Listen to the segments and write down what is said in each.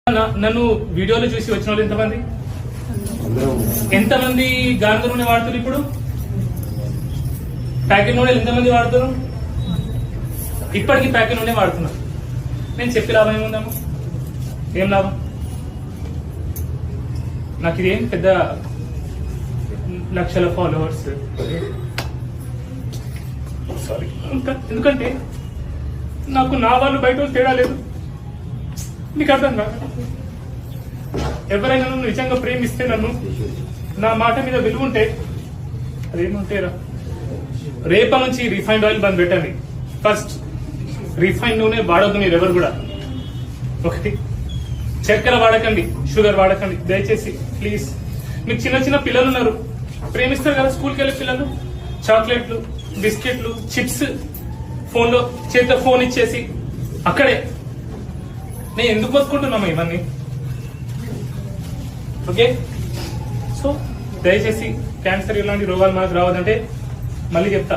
నన్ను వీడియోలో చూసి వచ్చిన వాళ్ళు ఎంతమంది గానుగ నూనె వాడుతున్నారు? ఇప్పుడు ప్యాకెట్ నూనెలు ఎంతమంది వాడుతున్నారు? ఇప్పటికీ ప్యాకెట్ నూనె వాడుతున్నారు. నేను చెప్పి లాభం ఏముందమ్మా? ఏం లాభం? నాకు ఇదేం పెద్ద లక్షల ఫాలోవర్స్ సారీ, ఎందుకంటే నాకు నా వాళ్ళు బయట వాళ్ళు తేడా లేదు. నీకు అర్థం కాదు. ఎవరైనా నన్ను నిజంగా ప్రేమిస్తే, నన్ను నా మాట మీద విలువ ఉంటే, అదేముంటేరా రేపటి నుంచి రిఫైన్డ్ ఆయిల్ బంద్ పెట్టండి. ఫస్ట్ రిఫైన్డ్ నూనె వాడద్దు మీరు ఎవరు కూడా. ఒకటి, చక్కెర వాడకండి, షుగర్ వాడకండి దయచేసి ప్లీజ్. మీకు చిన్న చిన్న పిల్లలు ఉన్నారు, ప్రేమిస్తారు కదా స్కూల్కి వెళ్ళే పిల్లలు, చాక్లెట్లు, బిస్కెట్లు, చిప్స్, ఫోన్లో చేతితో ఫోన్ ఇచ్చేసి అక్కడే. నేను ఎందుకు బతుకుంటున్నామా ఇవన్నీ? ఓకే, సో దయచేసి క్యాన్సర్ ఇలాంటి రోగాలు మనకు రావద్దంటే మళ్ళీ చెప్తా,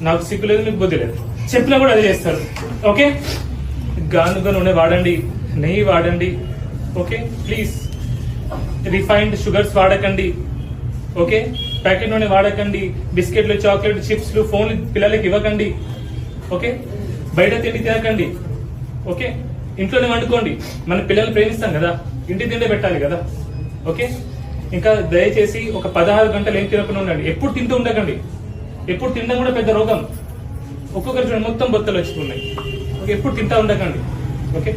నాకు సిగ్గు లేదు, మీకు బుద్ధి లేదు. చెప్పినా కూడా అదే చేస్తారు. ఓకే, గానుగ నూనె వాడండి, నెయ్యి వాడండి. ఓకే ప్లీజ్, రిఫైన్డ్ షుగర్స్ వాడకండి. ఓకే, ప్యాకెట్ నూనె వాడకండి, బిస్కెట్లు, చాక్లెట్, చిప్స్లు, ఫోన్లు పిల్లలకి ఇవ్వకండి. ఓకే, బయట తిండి తినకండి. ఓకే, ఇంట్లోనే వండుకోండి. మన పిల్లల్ని ప్రేమిస్తాం కదా, ఇంటి తిండే పెట్టాలి కదా. ఓకే, ఇంకా దయచేసి ఒక 16 గంటలు ఏం తినకుండా ఉండండి. ఎప్పుడు తింటూ ఉండకండి. ఎప్పుడు తినడం కూడా పెద్ద రోగం. ఒక్కొక్కరి చూడండి మొత్తం బొత్తలు వచ్చుకున్నాయి. ఓకే, ఎప్పుడు తింటా ఉండకండి. Okay,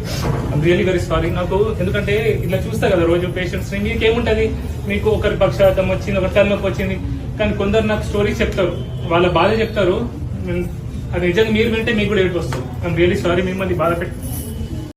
I'm really very sorry. నాకు ఎందుకంటే ఇట్లా చూస్తా కదా రోజు పేషెంట్స్ ని, మీకేముంటది, మీకు ఒకరి పక్షాతం వచ్చింది, ఒక తలనొప్పి వచ్చింది, కానీ కొందరు నాకు స్టోరీస్ చెప్తారు, వాళ్ళ బాధ చెప్తారు. అది నిజంగా మీరు వింటే మీకు కూడా ఏడుపు వస్తుంది. ఐమ్ రియలీ సారీ మిమ్మల్ని బాధ పెట్టి